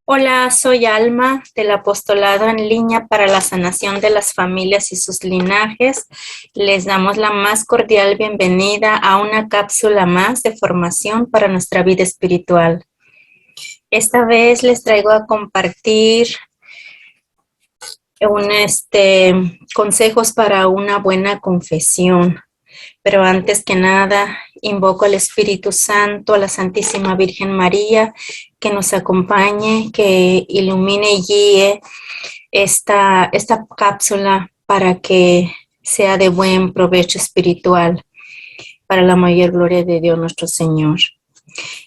Hola, soy Alma del Apostolado en Línea para la Sanación de las Familias y sus Linajes. Les damos la más cordial bienvenida a una cápsula más de formación para nuestra vida espiritual. Esta vez les traigo a compartir consejos para una buena confesión. Pero antes que nada, invoco al Espíritu Santo, a la Santísima Virgen María, que nos acompañe, que ilumine y guíe esta cápsula para que sea de buen provecho espiritual, para la mayor gloria de Dios nuestro Señor.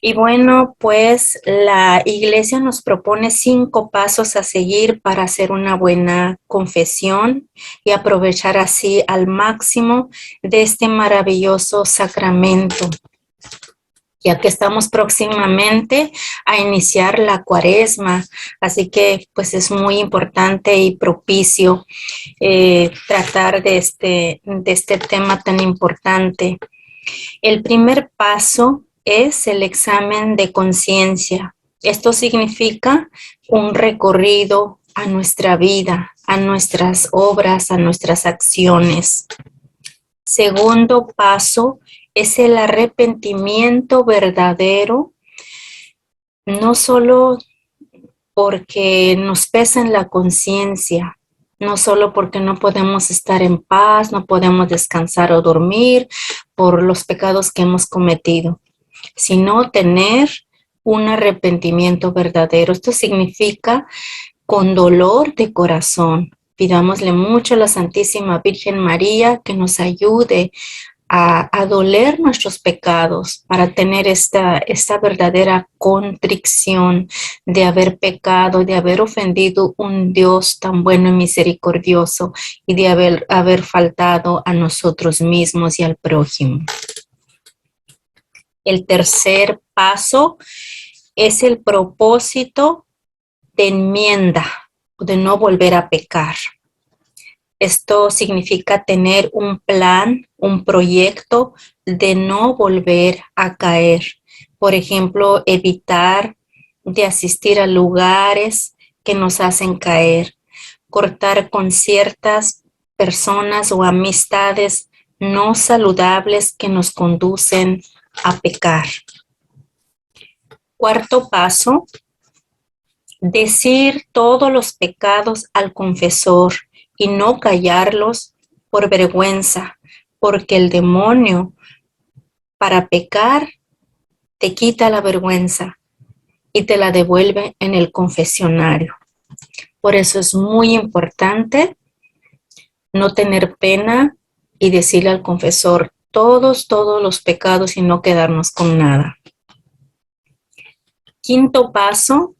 Y bueno, pues la Iglesia nos propone 5 pasos a seguir para hacer una buena confesión y aprovechar así al máximo de este maravilloso sacramento, ya que estamos próximamente a iniciar la Cuaresma, así que pues es muy importante y propicio tratar de este tema tan importante. El primer paso es el examen de conciencia. Esto significa un recorrido a nuestra vida, a nuestras obras, a nuestras acciones. Segundo paso es el arrepentimiento verdadero, no solo porque nos pesa en la conciencia, no solo porque no podemos estar en paz, no podemos descansar o dormir por los pecados que hemos cometido, sino tener un arrepentimiento verdadero. Esto significa con dolor de corazón. Pidámosle mucho a la Santísima Virgen María que nos ayude a doler nuestros pecados, para tener esta verdadera contrición de haber pecado, de haber ofendido un Dios tan bueno y misericordioso y de haber faltado a nosotros mismos y al prójimo. El tercer paso es el propósito de enmienda, de no volver a pecar. Esto significa tener un plan, un proyecto de no volver a caer. Por ejemplo, evitar de asistir a lugares que nos hacen caer, cortar con ciertas personas o amistades no saludables que nos conducen a pecar. Cuarto paso, decir todos los pecados al confesor y no callarlos por vergüenza, porque el demonio, para pecar, te quita la vergüenza y te la devuelve en el confesionario. Por eso es muy importante no tener pena y decirle al confesor todos los pecados y no quedarnos con nada. Quinto paso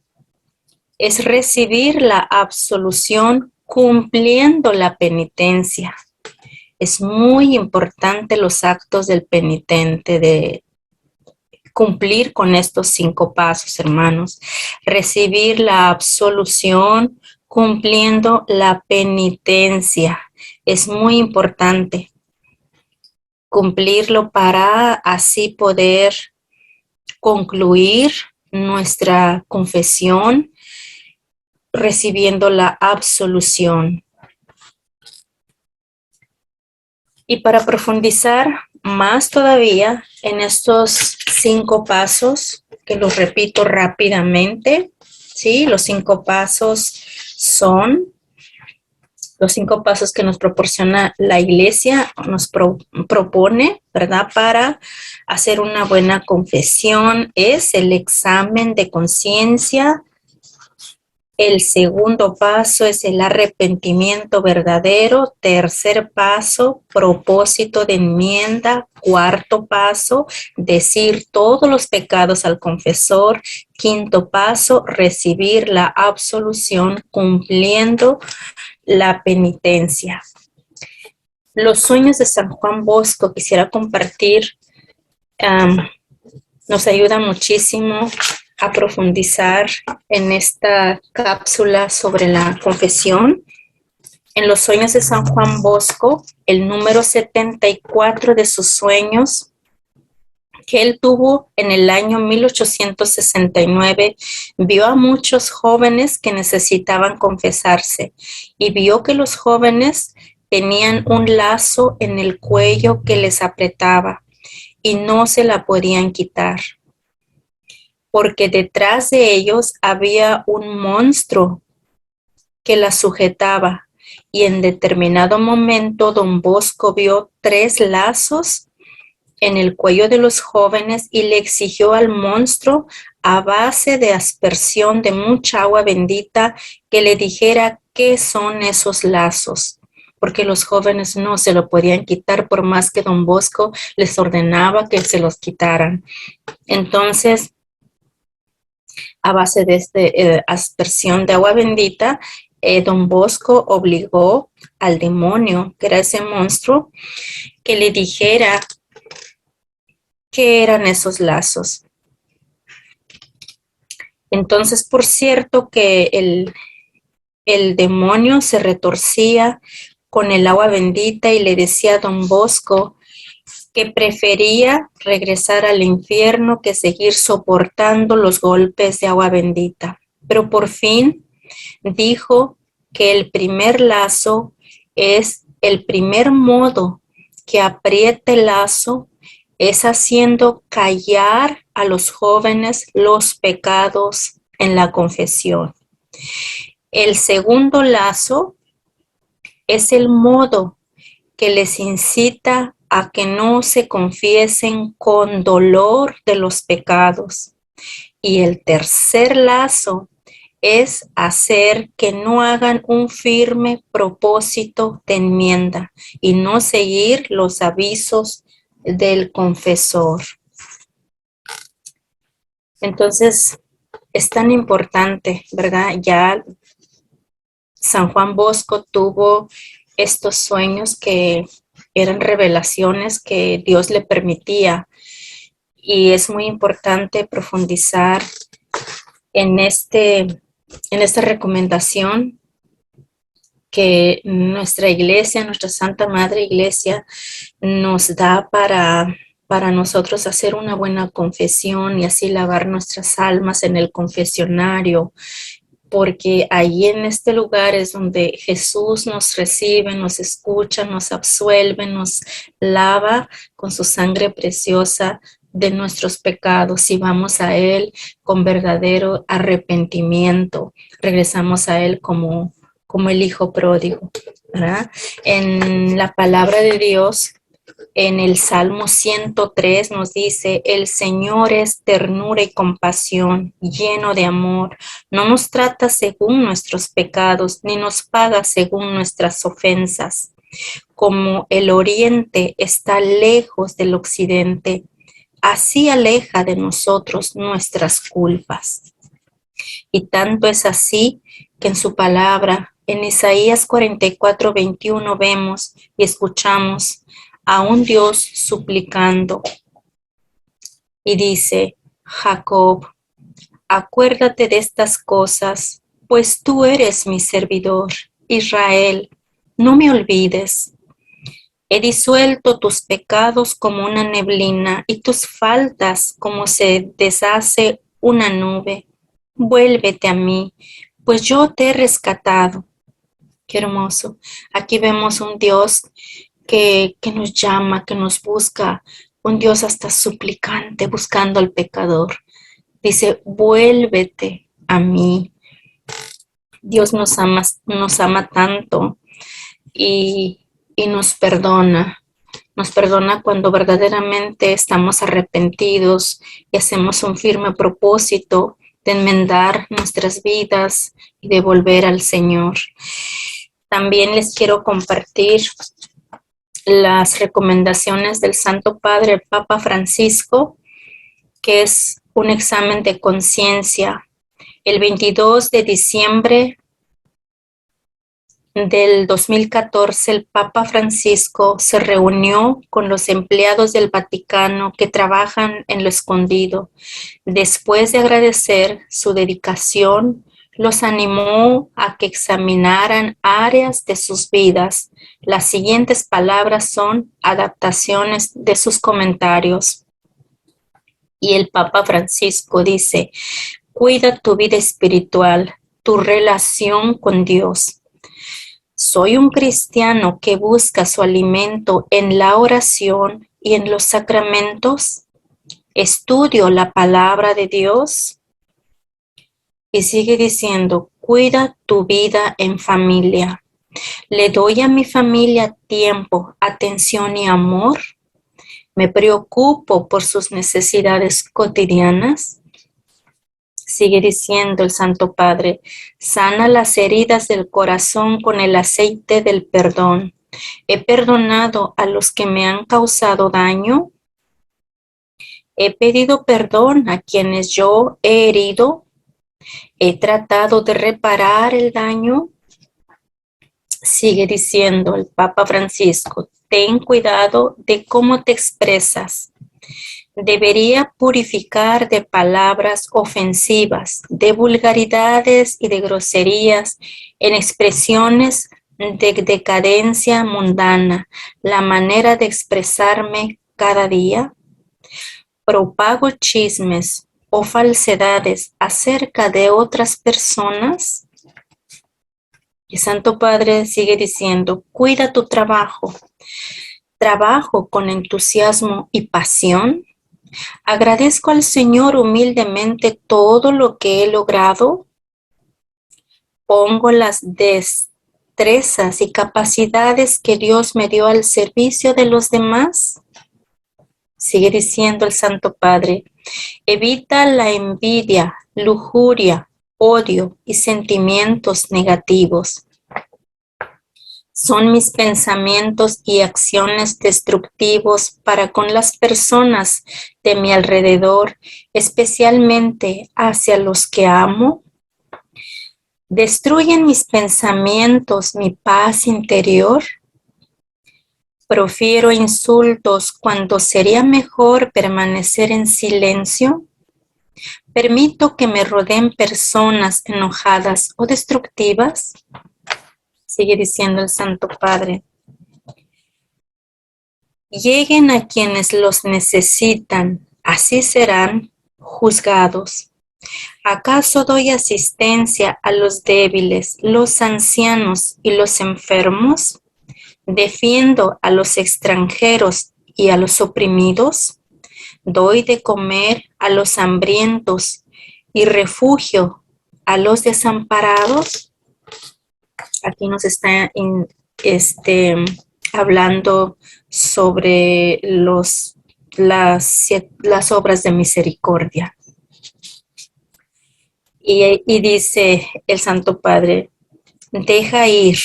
es recibir la absolución cumpliendo la penitencia. Es muy importante los actos del penitente, de cumplir con estos 5 pasos, hermanos. Recibir la absolución cumpliendo la penitencia. Es muy importante cumplirlo para así poder concluir nuestra confesión recibiendo la absolución. Y para profundizar más todavía en estos 5 pasos, que los repito rápidamente, ¿sí? Los 5 pasos son los 5 pasos que nos proporciona la Iglesia, nos propone, ¿verdad? Para hacer una buena confesión es el examen de conciencia. El segundo paso es el arrepentimiento verdadero. Tercer paso, propósito de enmienda. Cuarto paso, decir todos los pecados al confesor. Quinto paso, recibir la absolución cumpliendo la penitencia. Los sueños de San Juan Bosco, quisiera compartir, nos ayudan muchísimo a profundizar en esta cápsula sobre la confesión. En los sueños de San Juan Bosco, el número 74 de sus sueños que él tuvo en el año 1869, vio a muchos jóvenes que necesitaban confesarse y vio que los jóvenes tenían un lazo en el cuello que les apretaba y no se la podían quitar, porque detrás de ellos había un monstruo que la sujetaba, y en determinado momento don Bosco vio 3 lazos en el cuello de los jóvenes y le exigió al monstruo, a base de aspersión de mucha agua bendita, que le dijera qué son esos lazos, porque los jóvenes no se lo podían quitar por más que don Bosco les ordenaba que se los quitaran. Entonces, a base de aspersión de agua bendita, don Bosco obligó al demonio, que era ese monstruo, que le dijera qué eran esos lazos. Entonces, por cierto que el demonio se retorcía con el agua bendita y le decía a don Bosco que prefería regresar al infierno que seguir soportando los golpes de agua bendita. Pero por fin dijo que el primer lazo es el primer modo que apriete el lazo, es haciendo callar a los jóvenes los pecados en la confesión. El segundo lazo es el modo que les incita a que no se confiesen con dolor de los pecados. Y el tercer lazo es hacer que no hagan un firme propósito de enmienda y no seguir los avisos del confesor. Entonces, es tan importante, ¿verdad? Ya San Juan Bosco tuvo estos sueños que eran revelaciones que Dios le permitía, y es muy importante profundizar en esta recomendación que nuestra iglesia, nuestra Santa Madre Iglesia, nos da para nosotros hacer una buena confesión y así lavar nuestras almas en el confesionario, porque ahí en este lugar es donde Jesús nos recibe, nos escucha, nos absuelve, nos lava con su sangre preciosa de nuestros pecados, y vamos a Él con verdadero arrepentimiento. Regresamos a Él como el hijo pródigo, ¿verdad? En la palabra de Dios, en el Salmo 103 nos dice: el Señor es ternura y compasión, lleno de amor. No nos trata según nuestros pecados, ni nos paga según nuestras ofensas. Como el oriente está lejos del occidente, así aleja de nosotros nuestras culpas. Y tanto es así que en su palabra, en Isaías 44:21, vemos y escuchamos a un Dios suplicando, y dice: Jacob, acuérdate de estas cosas, pues tú eres mi servidor. Israel, no me olvides. He disuelto tus pecados como una neblina y tus faltas como se deshace una nube. Vuélvete a mí, pues yo te he rescatado. Qué hermoso. Aquí vemos un Dios que nos llama, que nos busca, un Dios hasta suplicante, buscando al pecador. Dice: vuélvete a mí. Dios nos ama tanto, y nos perdona. Nos perdona cuando verdaderamente estamos arrepentidos y hacemos un firme propósito de enmendar nuestras vidas y de volver al Señor. También les quiero compartir las recomendaciones del Santo Padre, el Papa Francisco, que es un examen de conciencia. El 22 de diciembre del 2014, el Papa Francisco se reunió con los empleados del Vaticano que trabajan en lo escondido. Después de agradecer su dedicación, los animó a que examinaran áreas de sus vidas. Las siguientes palabras son adaptaciones de sus comentarios. Y el Papa Francisco dice, cuida tu vida espiritual, tu relación con Dios. Soy un cristiano que busca su alimento en la oración y en los sacramentos. Estudio la palabra de Dios. Y sigue diciendo, cuida tu vida en familia. ¿Le doy a mi familia tiempo, atención y amor? ¿Me preocupo por sus necesidades cotidianas? Sigue diciendo el Santo Padre, sana las heridas del corazón con el aceite del perdón. ¿He perdonado a los que me han causado daño? ¿He pedido perdón a quienes yo he herido? ¿He tratado de reparar el daño? Sigue diciendo el Papa Francisco, ten cuidado de cómo te expresas. Debería purificar de palabras ofensivas, de vulgaridades y de groserías en expresiones de decadencia mundana, la manera de expresarme cada día. ¿Propago chismes o falsedades acerca de otras personas? El Santo Padre sigue diciendo, cuida tu trabajo. ¿Trabajo con entusiasmo y pasión? ¿Agradezco al Señor humildemente todo lo que he logrado? ¿Pongo las destrezas y capacidades que Dios me dio al servicio de los demás? Sigue diciendo el Santo Padre, evita la envidia, lujuria, odio y sentimientos negativos. ¿Son mis pensamientos y acciones destructivos para con las personas de mi alrededor, especialmente hacia los que amo? ¿Destruyen mis pensamientos mi paz interior? ¿Profiero insultos cuando sería mejor permanecer en silencio? ¿Permito que me rodeen personas enojadas o destructivas? Sigue diciendo el Santo Padre. Lleguen a quienes los necesitan, así serán juzgados. ¿Acaso doy asistencia a los débiles, los ancianos y los enfermos? ¿Defiendo a los extranjeros y a los oprimidos? ¿Doy de comer a los hambrientos y refugio a los desamparados? Aquí nos está hablando sobre las obras de misericordia. Y dice el Santo Padre, deja ir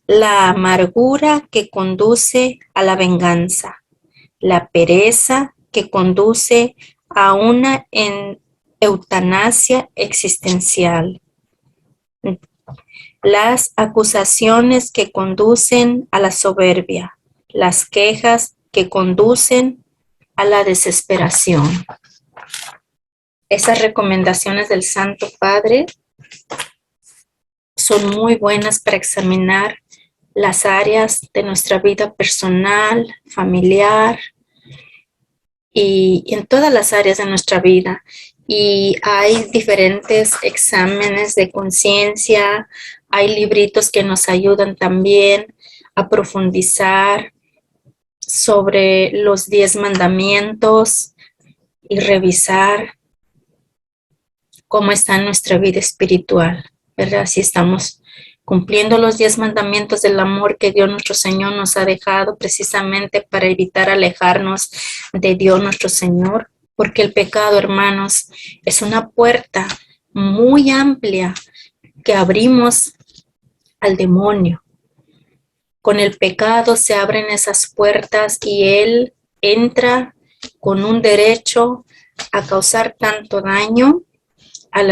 la amargura que conduce a la venganza, la pereza que conduce a una eutanasia existencial, las acusaciones que conducen a la soberbia, las quejas que conducen a la desesperación. Esas recomendaciones del Santo Padre son muy buenas para examinar las áreas de nuestra vida personal, familiar y en todas las áreas de nuestra vida. Y hay diferentes exámenes de conciencia, hay libritos que nos ayudan también a profundizar sobre los 10 mandamientos y revisar cómo está nuestra vida espiritual, ¿verdad? Si estamos cumpliendo los 10 mandamientos del amor que Dios nuestro Señor nos ha dejado precisamente para evitar alejarnos de Dios nuestro Señor, porque el pecado, hermanos, es una puerta muy amplia que abrimos al demonio. Con el pecado se abren esas puertas y él entra con un derecho a causar tanto daño a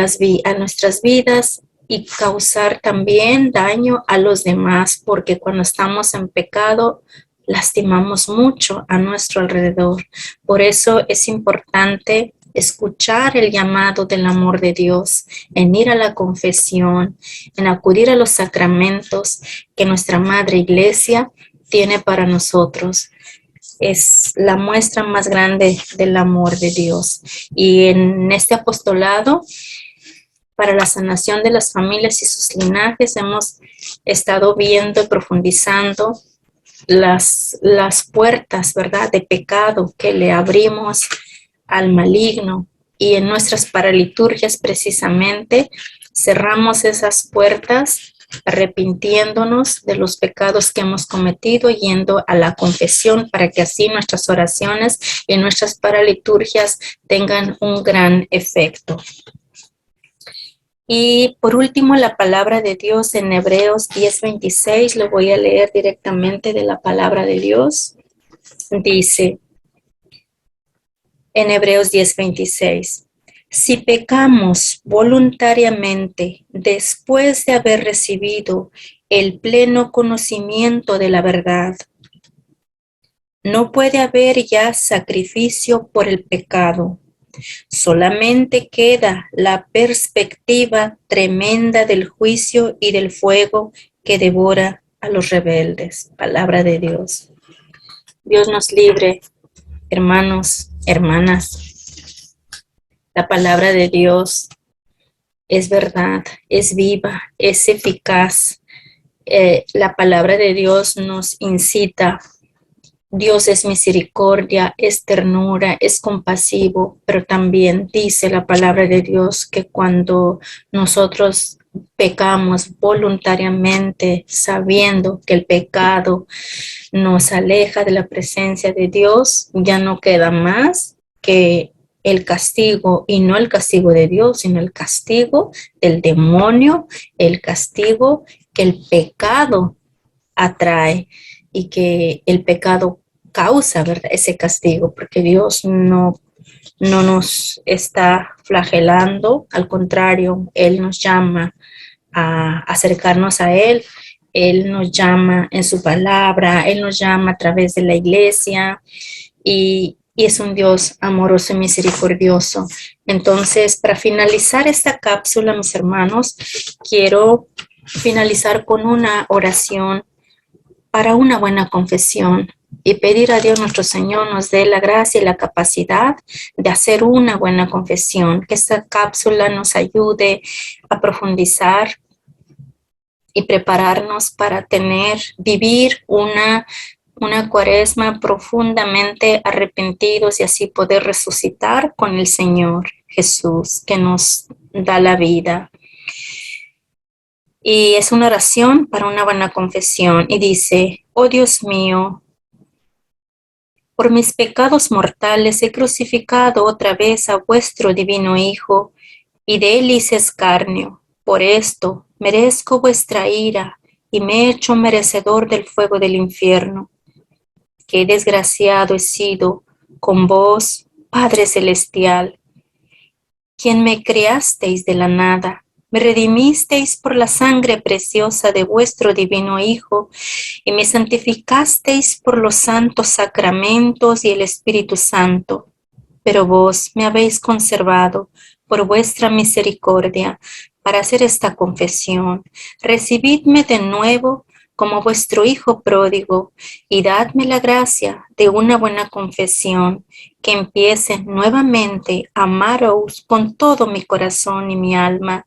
nuestras vidas y causar también daño a los demás, porque cuando estamos en pecado lastimamos mucho a nuestro alrededor. Por eso es importante escuchar el llamado del amor de Dios, en ir a la confesión, en acudir a los sacramentos que nuestra Madre Iglesia tiene para nosotros. es la muestra más grande del amor de Dios. Y en este apostolado para la sanación de las familias y sus linajes hemos estado viendo y profundizando las puertas, ¿verdad?, de pecado que le abrimos al maligno. Y en nuestras paraliturgias precisamente cerramos esas puertas arrepintiéndonos de los pecados que hemos cometido, yendo a la confesión para que así nuestras oraciones y nuestras paraliturgias tengan un gran efecto. Y por último, la palabra de Dios en Hebreos 10:26, lo voy a leer directamente de la palabra de Dios. Dice en Hebreos 10:26, si pecamos voluntariamente después de haber recibido el pleno conocimiento de la verdad, no puede haber ya sacrificio por el pecado. Solamente queda la perspectiva tremenda del juicio y del fuego que devora a los rebeldes. Palabra de Dios. Dios nos libre, hermanos, hermanas. La palabra de Dios es verdad, es viva, es eficaz. La palabra de Dios nos incita. Dios es misericordia, es ternura, es compasivo, pero también dice la palabra de Dios que cuando nosotros pecamos voluntariamente, sabiendo que el pecado nos aleja de la presencia de Dios, ya no queda más que el castigo, y no el castigo de Dios, sino el castigo del demonio, el castigo que el pecado atrae y que el pecado causa, ¿verdad?, ese castigo, porque Dios no nos está flagelando, al contrario, Él nos llama a acercarnos a Él. Él nos llama en su palabra, Él nos llama a través de la iglesia y es un Dios amoroso y misericordioso. Entonces, para finalizar esta cápsula, mis hermanos, quiero finalizar con una oración para una buena confesión y pedir a Dios nuestro Señor nos dé la gracia y la capacidad de hacer una buena confesión, que esta cápsula nos ayude a profundizar y prepararnos para vivir una cuaresma profundamente arrepentidos y así poder resucitar con el Señor Jesús que nos da la vida. Y es una oración para una buena confesión y dice: oh Dios mío, por mis pecados mortales he crucificado otra vez a vuestro divino Hijo, y de él hice escarnio. Por esto merezco vuestra ira, y me he hecho merecedor del fuego del infierno. Qué desgraciado he sido con vos, Padre Celestial, quien me creasteis de la nada, me redimisteis por la sangre preciosa de vuestro divino Hijo, y me santificasteis por los santos sacramentos y el Espíritu Santo. Pero vos me habéis conservado por vuestra misericordia para hacer esta confesión. Recibidme de nuevo como vuestro Hijo pródigo y dadme la gracia de una buena confesión, que empiece nuevamente a amaros con todo mi corazón y mi alma,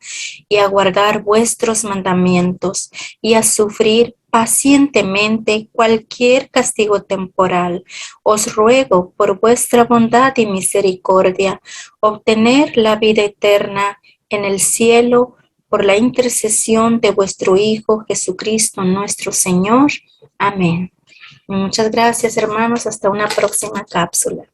y a guardar vuestros mandamientos y a sufrir pacientemente cualquier castigo temporal. Os ruego por vuestra bondad y misericordia obtener la vida eterna en el cielo por la intercesión de vuestro Hijo Jesucristo nuestro Señor. Amén. Muchas gracias, hermanos. Hasta una próxima cápsula.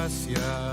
gracias.